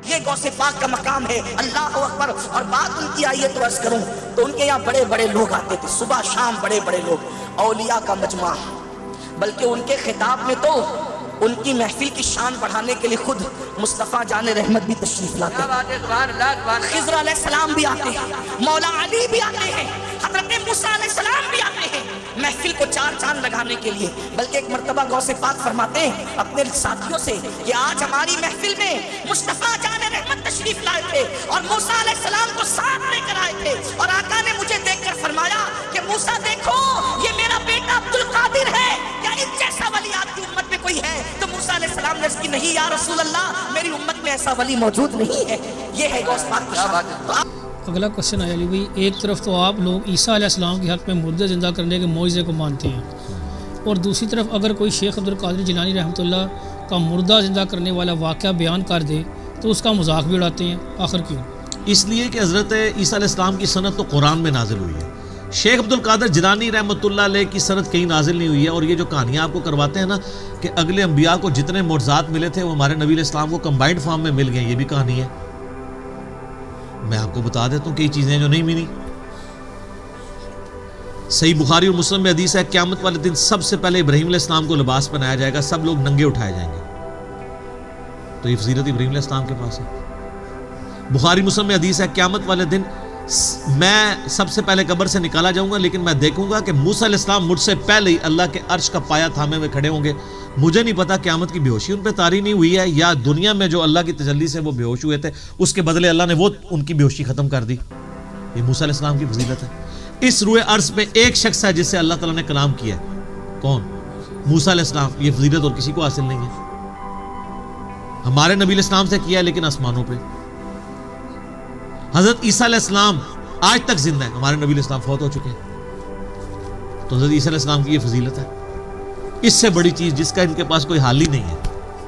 یہ غوث پاک کا مقام ہے. اللہ اکبر. اور بات ان کی آئیے تو عرض کروں تو ان کے یہاں بڑے بڑے لوگ آتے تھے صبح شام, بڑے بڑے لوگ, اولیاء کا مجمع. بلکہ ان کے خطاب میں تو ان کی محفل کی شان بڑھانے کے لیے خود مصطفیٰ جان رحمت بھی تشریف لاتے ہیں, خضر علیہ السلام بھی آتے ہیں, مولا علی بھی آتے ہیں, حضرت موسیٰ علیہ السلام بھی آتے ہیں محفل کو چار چاند لگانے کے لیے. بلکہ ایک مرتبہ غوث پاک فرماتے ہیں اپنے ساتھیوں سے کہ آج ہماری محفل میں مصطفیٰ جان رحمت تشریف لائے تھے اور موسیٰ علیہ السلام کو ساتھ لے کر آئے تھے, اور آقا نے مجھے دیکھ کر فرمایا کہ موسیٰ دیکھو یہ میرا بیٹا عبد القادر ہے, کیا اس جیسا ولی آپ کی امت میں کوئی ہے؟ تو موسیٰ علیہ السلام نے اس کی نہیں یا رسول اللہ میری امت میں ایسا ولی موجود نہیں ہے. یہ ہے غوث پاک کی شان. اگلا کوشچن آیا علی بھائی, ایک طرف تو آپ لوگ عیسیٰ علیہ السلام کے حق میں مردے زندہ کرنے کے معجزے کو مانتے ہیں, اور دوسری طرف اگر کوئی شیخ عبد القادر جیلانی رحمۃ اللہ کا مردہ زندہ کرنے والا واقعہ بیان کر دے تو اس کا مذاق بھی اڑاتے ہیں. آخر کیوں؟ اس لیے کہ حضرت عیسیٰ علیہ السلام کی سند تو قرآن میں نازل ہوئی ہے. شیخ عبد القادر جیلانی رحمۃ اللہ علیہ کی سند کہیں نازل نہیں ہوئی ہے. اور یہ جو کہانیاں آپ کو کرواتے ہیں نا کہ اگلے انبیاء کو جتنے معجزات ملے تھے وہ ہمارے نبی علیہ السلام کو کمبائنڈ فارم میں مل گئے, یہ بھی کہانی ہے. میں آپ کو بتا دیتا ہوں کئی چیزیں جو نہیں ملی. صحیح بخاری اور مسلم میں حدیث ہے قیامت والے دن سب سے پہلے ابراہیم علیہ السلام کو لباس پہنایا جائے گا, سب لوگ ننگے اٹھائے جائیں گے. تو یہ فضیلت ابراہیم علیہ السلام کے پاس ہے. بخاری مسلم میں حدیث ہے قیامت والے دن میں سب سے پہلے قبر سے نکالا جاؤں گا, لیکن میں دیکھوں گا کہ موسیٰ علیہ السلام مجھ سے پہلے ہی اللہ کے عرش کا پایا تھامے ہوئے کھڑے ہوں گے. مجھے نہیں پتا قیامت کی بے ہوشی ان پہ طاری نہیں ہوئی ہے یا دنیا میں جو اللہ کی تجلی سے وہ بے ہوش ہوئے تھے اس کے بدلے اللہ نے وہ ان کی بے ہوشی ختم کر دی. یہ موسیٰ علیہ السلام کی فضیلت ہے. اس روئے عرض پہ ایک شخص ہے جس سے اللہ تعالیٰ نے کلام کیا ہے, کون؟ موسیٰ علیہ السلام. یہ فضیلت اور کسی کو حاصل نہیں ہے. ہمارے نبی علیہ السلام سے کیا ہے لیکن آسمانوں پہ. حضرت عیسیٰ علیہ السلام آج تک زندہ ہے, ہمارے نبی علیہ السلام فوت ہو چکے ہیں. تو حضرت عیسیٰ علیہ السلام کی یہ فضیلت ہے. اس سے بڑی چیز جس کا ان کے پاس کوئی حال ہی نہیں ہے,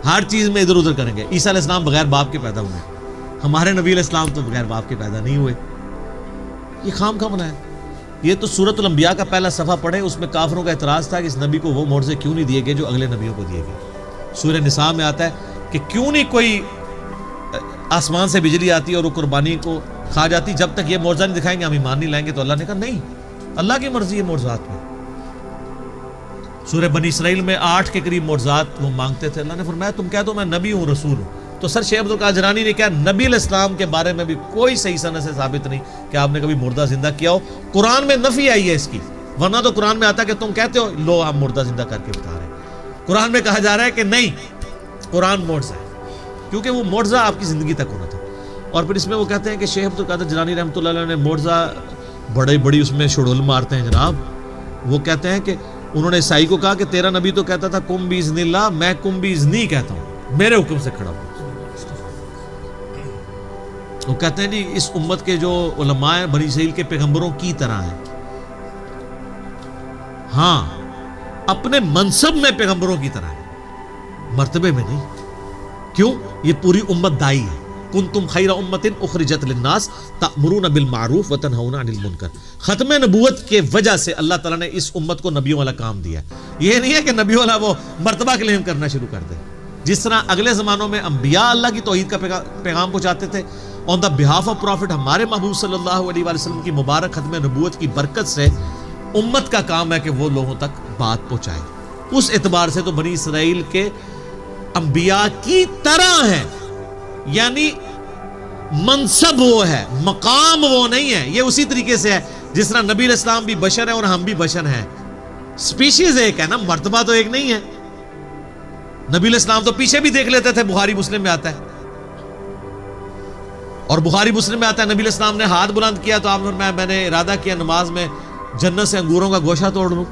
ہر چیز میں ادھر ادھر کریں گے. عیسیٰ علیہ السلام بغیر باپ کے پیدا ہوئے, ہمارے نبی علیہ السلام تو بغیر باپ کے پیدا نہیں ہوئے. یہ خام خواہ بنایا. یہ تو سورۃ الانبیاء کا پہلا صفحہ پڑھیں, اس میں کافروں کا اعتراض تھا کہ اس نبی کو وہ معجزے کیوں نہیں دیے گئے جو اگلے نبیوں کو دیے گئے. سورہ نساء میں آتا ہے کہ کیوں نہیں کوئی آسمان سے بجلی آتی اور وہ قربانی کو کھا جاتی, جب تک یہ معجزہ نہیں دکھائیں گے ہم ایمان نہیں لائیں گے. تو اللہ نے کہا نہیں, اللہ کی مرضی ہے معجزات میں. سورہ بنی اسرائیل میں 8 کے قریب معجزات وہ مانگتے تھے. اللہ نے فرمایا تم کہہ دو میں نبی ہوں, رسول ہوں. تو سر شیخ عبد القادر جیلانی نے کہا نبی علیہ السلام کے بارے میں بھی کوئی صحیح سند سے ثابت نہیں کہ آپ نے کبھی مردہ زندہ کیا ہو. قرآن میں نفی آئی ہے اس کی, ورنہ تو قرآن میں آتا ہے کہ تم کہتے ہو لو ہم مردہ زندہ کر کے بتا رہے ہیں. قرآن میں کہا جا رہا ہے کہ نہیں, قرآن معجزہ ہے, کیونکہ وہ معجزہ آپ کی زندگی تک ہونا تھا. اور پھر اس میں وہ کہتے ہیں کہ شیخ عبد القادر جیلانی رحمۃ اللہ علیہ نے معجزہ بڑی اس میں شڑول مارتے ہیں جناب. وہ کہتے ہیں کہ انہوں نے عیسائی کو کہا کہ تیرا نبی تو کہتا تھا کم باذن اللہ, میں کم باذن نہیں کہتا ہوں, میرے حکم سے کھڑا ہوں. وہ کہتے ہیں جی اس امت کے جو علماء ہیں بنی اسرائیل کے پیغمبروں کی طرح ہیں, ہاں اپنے منصب میں پیغمبروں کی طرح ہیں, مرتبے میں نہیں. کیوں؟ یہ پوری امت دائی ہے. کنتم خیر امت اخرجت للناس تأمرون بالمعروف وتنہون عن المنکر. ختم نبوت کے وجہ سے اللہ تعالیٰ نے اس امت کو نبیوں والا کام دیا. یہ نہیں ہے کہ نبیوں والا وہ مرتبہ کلیم کرنا شروع کر دے. جس طرح اگلے زمانوں میں انبیاء اللہ کی توحید کا پیغام پہنچاتے تھے, آن دا بہاف آف پروفٹ ہمارے محبوب صلی اللہ علیہ وآلہ وسلم کی مبارک ختم نبوت کی برکت سے امت کا کام ہے کہ وہ لوگوں تک بات پہنچائے. اس اعتبار سے تو بنی اسرائیل کے انبیاء کی طرح ہیں, یعنی منصب وہ ہے, مقام وہ نہیں ہے. یہ اسی طریقے سے ہے جس طرح نبی علیہ السلام بھی بشر ہیں اور ہم بھی بشر ہیں. سپیشیز ایک ہے نا, مرتبہ تو ایک نہیں ہے. نبی علیہ السلام تو پیچھے بھی دیکھ لیتے تھے, بخاری مسلم میں آتا ہے. اور بخاری مسلم میں آتا ہے نبی علیہ السلام نے ہاتھ بلند کیا تو آپ نے میں نے ارادہ کیا نماز میں جنت سے انگوروں کا گوشہ توڑ لوں.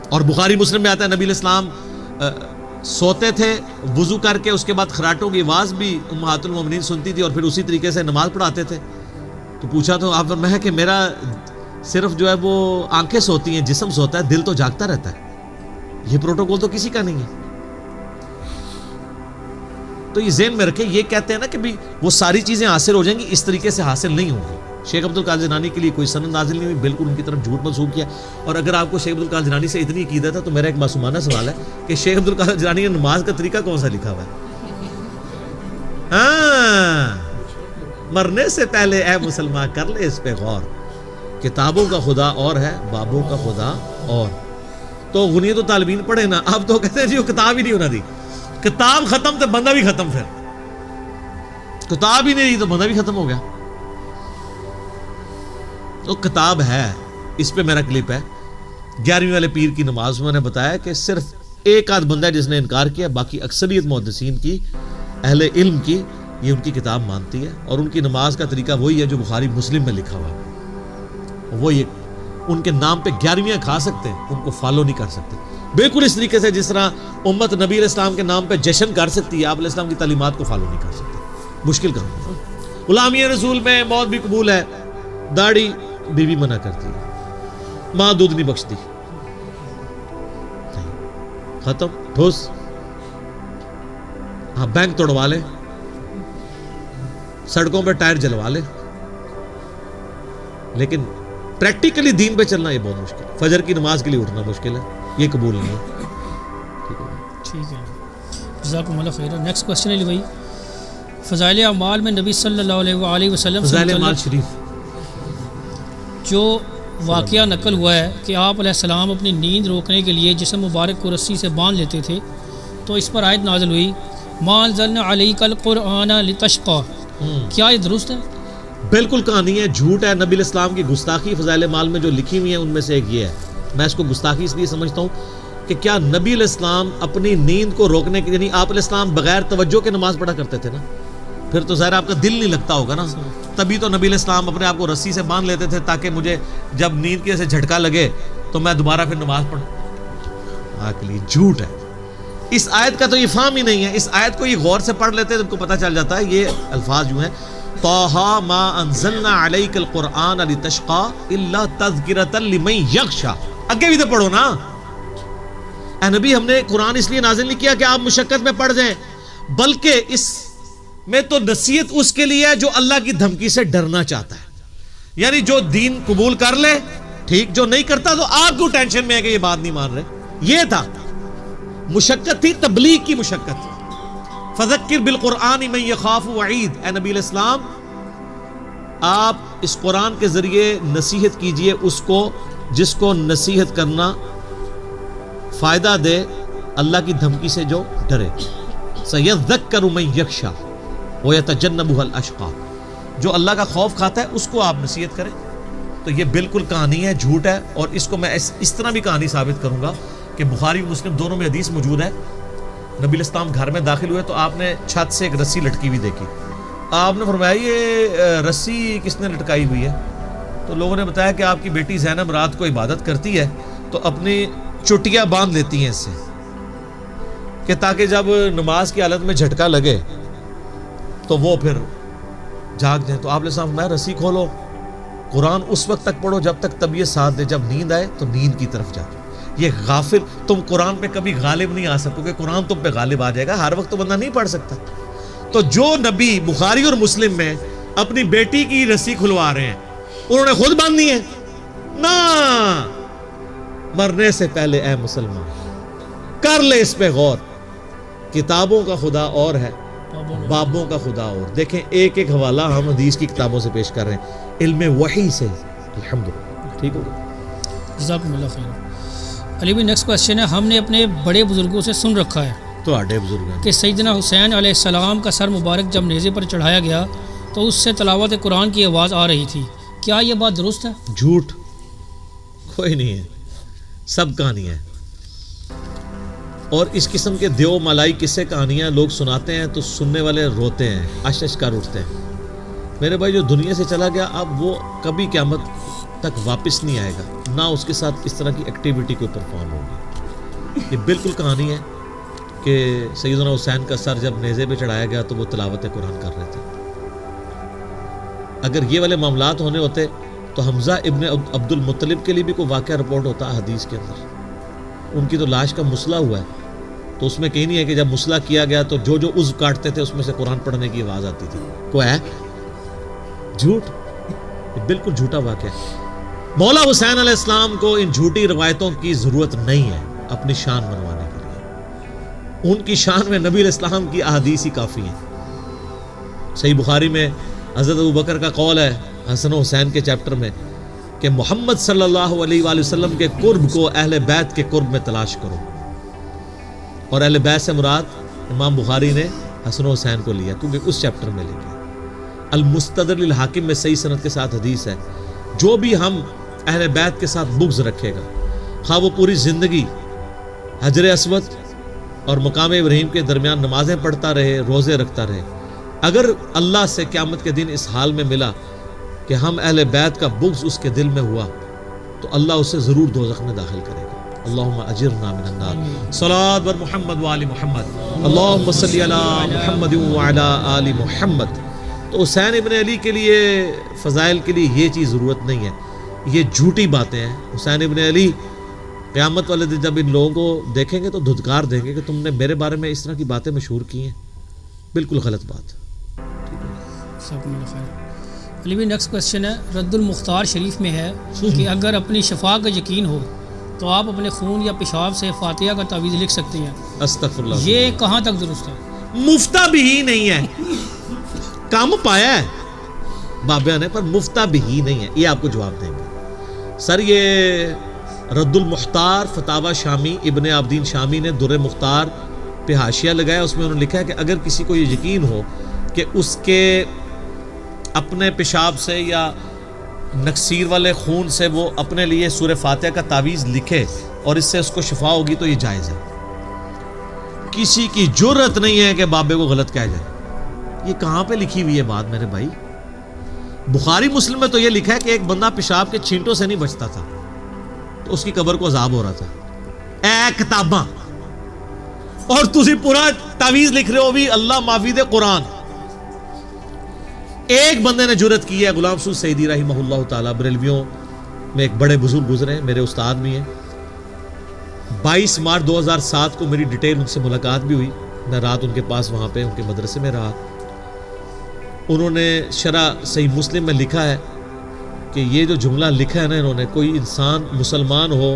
اور بخاری مسلم میں آتا ہے نبی علیہ السلام سوتے تھے وضو کر کے, اس کے بعد خراٹوں کی آواز بھی امہات المومنین سنتی تھی اور پھر اسی طریقے سے نماز پڑھاتے تھے. تو پوچھا تو آپ میں کہ میرا صرف جو ہے وہ آنکھیں سوتی ہیں, جسم سوتا ہے, دل تو جاگتا رہتا ہے. یہ پروٹوکول تو کسی کا نہیں ہے. تو یہ ذہن میں رکھیں, یہ کہتے ہیں نا کہ بھی وہ ساری چیزیں حاصل ہو جائیں گی, اس طریقے سے حاصل نہیں ہوں گی. شیخ عبد القادر جیلانی کے لیے کوئی سند نازل نہیں ہوئی, بالکل ان کی طرف جھوٹ منسوب کیا. اور اگر آپ کو شیخ عبد القادر جیلانی سے اتنی عقیدت ہے تو میرا ایک معصومانہ سوال ہے کہ شیخ عبد القادر جیلانی نے نماز کا طریقہ کون سا لکھا ہوا ہے؟ مرنے سے پہلے اے مسلمان کر لے اس پہ غور، کتابوں کا خدا اور ہے، بابوں کا خدا اور. تو غنیت و طالبین پڑھے نا، اب تو کہتے ہیں جی وہ کتاب ہی نہیں ہونا دی. کتاب ختم تو بندہ بھی ختم، پھر کتاب ہی نہیں رہی تو بندہ بھی ختم ہو گیا. تو کتاب ہے. اس پہ میرا کلپ ہے 11ویں والے پیر کی نماز میں نے بتایا کہ صرف ایک آدھ بندہ ہے جس نے انکار کیا، باقی اکثریت محدثین کی، اہل علم کی، یہ ان کی کتاب مانتی ہے، اور ان کی نماز کا طریقہ وہی ہے جو بخاری مسلم میں لکھا ہوا ہے. وہ یہ ان کے نام پہ 11ویں کھا سکتے ہیں، ان کو فالو نہیں کر سکتے. بالکل اس طریقے سے جس طرح امت نبی علیہ السلام کے نام پہ جشن کر سکتی ہے، آپ علیہ السلام کی تعلیمات کو فالو نہیں کر سکتے. مشکل کام ہے. غلامی رسول میں موت بھی قبول ہے، داڑھی بیوی منع کرتی ہے، ماں دودھ نہیں بخشتی، ختم ٹھوس. ہاں بینک توڑوا لے، سڑکوں پہ ٹائر جلوا لے، لیکن پریکٹیکلی دین پہ چلنا یہ بہت مشکل ہے. فجر کی نماز کے لیے اٹھنا مشکل ہے، یہ قبول نہیں ہے. ٹھیک ہے، جزاکم اللہ خیر. نیکسٹ کوسچن ہے بھائی، فضائل اعمال میں نبی صلی اللہ علیہ وآلہ وسلم فضائل اعمال شریف جو واقعہ نقل ہوا ہے کہ آپ علیہ السلام اپنی نیند روکنے کے لیے جسم مبارک کو رسی سے باندھ لیتے تھے، تو اس پر آیت نازل ہوئی ما انزلنا علیک القرآن لتشقی. کیا یہ درست ہے؟ بالکل کہانی ہے، جھوٹ ہے. نبی علیہ السلام کی گستاخی فضائل مال میں جو لکھی ہوئی ہیں ان میں سے ایک یہ ہے. میں اس کو گستاخی اس لیے سمجھتا ہوں کہ کیا نبی علیہ السلام اپنی نیند کو روکنے کے، یعنی آپ علیہ السلام بغیر توجہ کے نماز پڑھا کرتے تھے نا، پھر تو ظاہر آپ کا دل نہیں لگتا ہوگا نا. تبھی تو نبی علیہ السلام اپنے آپ کو رسی سے باندھ لیتے تھے تاکہ مجھے جب نیند کی جیسے جھٹکا لگے تو میں دوبارہ پھر نماز پڑھوں. عقلی جھوٹ ہے. اس آیت کا تو یہ فہم ہی نہیں ہے. اس آیت کو یہ غور سے پڑھ لیتے تو ان کو پتہ چل جاتا ہے. یہ الفاظ یوں ہیں طٰہٰ ما انزلنا علیک القرآن لتشقی الا تذکرۃ لمن یخشی. آگے بھی تو پڑھو نا. اے نبی ہم نے قرآن اس لیے نازل نہیں کیا کہ آپ مشقت میں پڑ جائیں، بلکہ اس میں تو نصیحت اس کے لیے ہے جو اللہ کی دھمکی سے ڈرنا چاہتا ہے. یعنی جو دین قبول کر لے ٹھیک، جو نہیں کرتا تو آپ کو ٹینشن میں ہے کہ یہ بات نہیں مان رہے. یہ تھا مشقت، تھی تبلیغ کی مشقت. فذکر بالقرآن من یخاف وعید. اے نبی علیہ السلام آپ اس قرآن کے ذریعے نصیحت کیجئے اس کو جس کو نصیحت کرنا فائدہ دے، اللہ کی دھمکی سے جو ڈرے. سیذکر من یخشی ویتجنبها الاشقی. جو اللہ کا خوف کھاتا ہے اس کو آپ نصیحت کریں. تو یہ بالکل کہانی ہے، جھوٹ ہے. اور اس کو میں اس طرح بھی کہانی ثابت کروں گا کہ بخاری و مسلم دونوں میں حدیث موجود ہے. نبی علیہ السلام گھر میں داخل ہوئے تو آپ نے چھت سے ایک رسی لٹکی ہوئی دیکھی. آپ نے فرمایا یہ رسی کس نے لٹکائی ہوئی ہے؟ تو لوگوں نے بتایا کہ آپ کی بیٹی زینب رات کو عبادت کرتی ہے تو اپنی چٹیاں باندھ لیتی ہیں اس سے کہ تاکہ جب نماز کی حالت میں جھٹکا لگے تو وہ پھر جاگ جائیں. تو آپ علیہ السلام فرمایا رسی کھولو، قرآن اس وقت تک پڑھو جب تک طبیعت ساتھ دے، جب نیند آئے تو نیند کی طرف جاؤ. یہ غافل، تم قرآن پہ کبھی غالب نہیں آ سکو گے. قرآن تم پہ غالب آ جائے گا. ہر وقت تو بندہ نہیں پڑھ سکتا. تو جو نبی بخاری اور مسلم میں اپنی بیٹی کی رسی کھلوا رہے ہیں انہوں نے خود باندھنی ہے نا. مرنے سے پہلے اے مسلمان کر لے اس پہ غور. کتابوں کا خدا اور ہے، بابوں کا خدا اور. دیکھیں ایک ایک حوالہ ہم حدیث کی کتابوں سے پیش کر رہے ہیں، علم وحی سے. الحمدللہ. ٹھیک ہوگا. جزاکم اللہ خیر. علی بھائی نیکسٹ کوسچن ہے، ہم نے اپنے بڑے بزرگوں سے سن رکھا ہے تو آڈے بزرگ کہ سیدنا حسین علیہ السلام کا سر مبارک جب نیزے پر چڑھایا گیا تو اس سے تلاوت قرآن کی آواز آ رہی تھی. کیا یہ بات درست ہے؟ جھوٹ کوئی نہیں ہے، سب کہانی ہے. اور اس قسم کے دیو ملائی قصے کہانیاں لوگ سناتے ہیں تو سننے والے روتے ہیں، اش اش کر اٹھتے ہیں. میرے بھائی جو دنیا سے چلا گیا اب وہ کبھی قیامت تک واپس نہیں آئے گا، نہ اس کے ساتھ اس طرح کی ایکٹیویٹی کوئی پرفارم ہوگی. یہ بالکل کہانی ہے کہ سیدنا حسین کا سر جب نیزے پہ چڑھایا گیا تو وہ تلاوت قرآن کر رہے تھے. اگر یہ والے معاملات ہونے ہوتے تو حمزہ ابن عبد المطلب کے لیے بھی کوئی واقعہ رپورٹ ہوتا حدیث کے اندر. ان کی تو لاش کا مسئلہ ہوا ہے تو اس میں کہیں نہیں ہے کہ جب مسئلہ کیا گیا تو جو جو عضو کاٹتے تھے اس میں سے قرآن پڑھنے کی آواز آتی تھی. کوئی ہے؟ جھوٹ. یہ بالکل جھوٹا واقعہ ہے. مولا حسین علیہ السلام کو ان جھوٹی روایتوں کی ضرورت نہیں ہے اپنی شان بنوانے کے لیے. ان کی شان میں نبی علیہ السلام کی احادیث ہی کافی ہیں. صحیح بخاری میں حضرت ابوبکر کا قول ہے حسن و حسین کے چیپٹر میں کہ محمد صلی اللہ علیہ وآلہ وسلم کے قرب کو اہل بیت کے قرب میں تلاش کرو، اور اہل بیت سے مراد امام بخاری نے حسن و حسین کو لیا کیونکہ اس چیپٹر میں لے گیا۔ المستدرک للحاکم میں صحیح سند کے ساتھ حدیث ہے، جو بھی ہم اہل بیت کے ساتھ بغض رکھے گا، خواہ وہ پوری زندگی حجر اسود اور مقام ابراہیم کے درمیان نمازیں پڑھتا رہے، روزے رکھتا رہے، اگر اللہ سے قیامت کے دن اس حال میں ملا کہ ہم اہل بیت کا بغض اس کے دل میں ہوا، تو اللہ اسے ضرور دوزخ میں داخل کرے گا۔ اللہم اجرنا من النار۔ صلاۃ بر محمد وآل محمد، اللہم صلی علی محمد وعلی آل محمد۔ تو حسین ابن علی کے لیے، فضائل کے لیے یہ چیز ضرورت نہیں ہے، یہ جھوٹی باتیں ہیں۔ حسین ابن علی قیامت والے دن جب ان لوگوں کو دیکھیں گے تو دھتکار دیں گے کہ تم نے میرے بارے میں اس طرح کی باتیں مشہور کی ہیں، بالکل غلط بات۔ علی بھائی نیکسٹ کوشچن ہے، رد المختار شریف میں ہے کہ اگر اپنی شفا کا یقین ہو تو آپ اپنے خون یا پیشاب سے فاتحہ کا تعویذ لکھ سکتے ہیں، استغفر اللہ۔ یہ کہاں تک درست ہے؟ مفتہ بھی ہی نہیں ہے، کام پایا ہے بابیا نے پر مفتہ بھی ہی نہیں ہے، یہ آپ کو جواب دیں گے۔ سر یہ رد المختار فتاوی شامی ابن عابدین شامی نے در مختار پہ حاشیہ لگایا، اس میں انہوں نے لکھا ہے کہ اگر کسی کو یہ یقین ہو کہ اس کے اپنے پیشاب سے یا نکسیر والے خون سے وہ اپنے لیے سورہ فاتحہ کا تعویذ لکھے اور اس سے اس کو شفا ہوگی تو یہ جائز ہے۔ کسی کی جرت نہیں ہے کہ بابے کو غلط کہہ جائے۔ یہ کہاں پہ لکھی ہوئی ہے بات میرے بھائی؟ بخاری مسلم میں تو یہ لکھا ہے کہ ایک بندہ پیشاب کے چھینٹوں سے نہیں بچتا تھا تو اس کی قبر کو عذاب ہو رہا تھا۔ اے کتاباں، اور تسی پورا تعویذ لکھ رہے ہو بھی اللہ معافی دے قرآن۔ ایک بندے نے جرت کی ہے، غلام سعود سعیدی رحمہ اللہ تعالیٰ، بریلویوں میں ایک بڑے بزرگ گزرے ہیں، میرے استاد بھی ہیں۔ 22 مارچ 2007 کو میری ڈیٹیل ان سے ملاقات بھی ہوئی، میں رات ان کے پاس وہاں پہ ان کے مدرسے میں رہا۔ انہوں نے شرح صحیح مسلم میں لکھا ہے کہ یہ جو جملہ لکھا ہے نا انہوں نے، کوئی انسان مسلمان ہو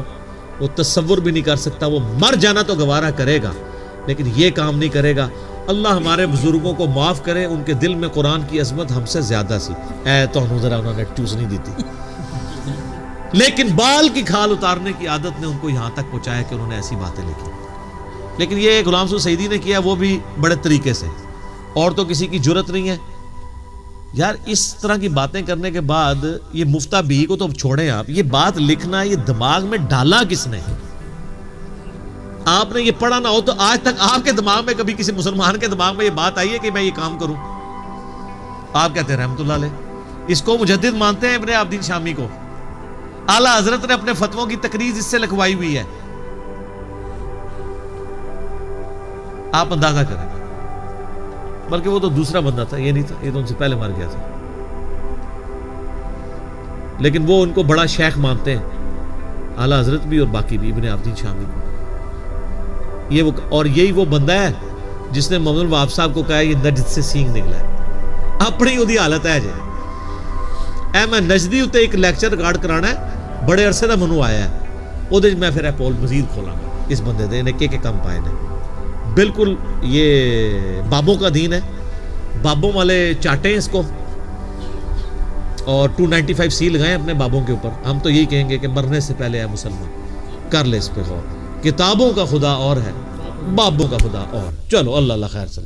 وہ تصور بھی نہیں کر سکتا، وہ مر جانا تو گوارا کرے گا لیکن یہ کام نہیں کرے گا۔ اللہ ہمارے بزرگوں کو معاف کرے، ان کے دل میں قرآن کی عظمت ہم سے زیادہ سی۔ اے تو ذرا انہوں نے ٹیوز نہیں دی تھی، لیکن بال کی کھال اتارنے کی عادت نے ان کو یہاں تک پہنچایا کہ انہوں نے ایسی باتیں لکھی۔ لیکن یہ غلام سعود سعیدی نے کیا وہ بھی بڑے طریقے سے، اور تو کسی کی جرت نہیں ہے۔ یار اس طرح کی باتیں کرنے کے بعد یہ مفتہ بھی کو تو چھوڑیں آپ، یہ بات لکھنا یہ دماغ میں ڈالا کس نے؟ آپ نے یہ پڑھا نہ ہو تو آج تک آپ کے دماغ میں کبھی کسی مسلمان کے دماغ میں یہ بات آئی ہے کہ میں یہ کام کروں؟ آپ کہتے ہیں رحمت اللہ علیہ، اس کو مجدد مانتے ہیں ابن عابدین شامی کو، اعلیٰ حضرت نے اپنے فتووں کی تقریر اس سے لکھوائی ہوئی ہے۔ آپ اندازہ کریں، بلکہ وہ تو دوسرا بندہ تھا، یہ نہیں تھا، یہ تو ان سے پہلے مر گیا تھا، لیکن وہ ان کو بڑا شیخ مانتے ہیں، اعلیٰ حضرت بھی اور باقی بھی، ابن عابدین شامی کو۔ یہ وہ، اور یہی وہ بندہ ہے جس نے محمد الوہاب صاحب کو کہا یہ نجد سے سینگ نکلا ہے، اپنی وہی حالت ہے جی۔ اے میں نجدی اتنے ایک لیکچر ریکارڈ کرانا ہے، بڑے عرصے کا منو آیا ہے، وہ میں پھر پول مزید کھولاں گا اس بندے دے، انہیں کے کم پائے نے۔ بالکل یہ بابوں کا دین ہے، بابوں والے چاٹیں اس کو، اور 295 سی لگائیں اپنے بابوں کے اوپر۔ ہم تو یہی کہیں گے کہ مرنے سے پہلے ہے مسلمان، کر لے اس پہ غور۔ کتابوں کا خدا اور ہے، بابوں کا خدا اور۔ چلو اللہ اللہ خیر سے۔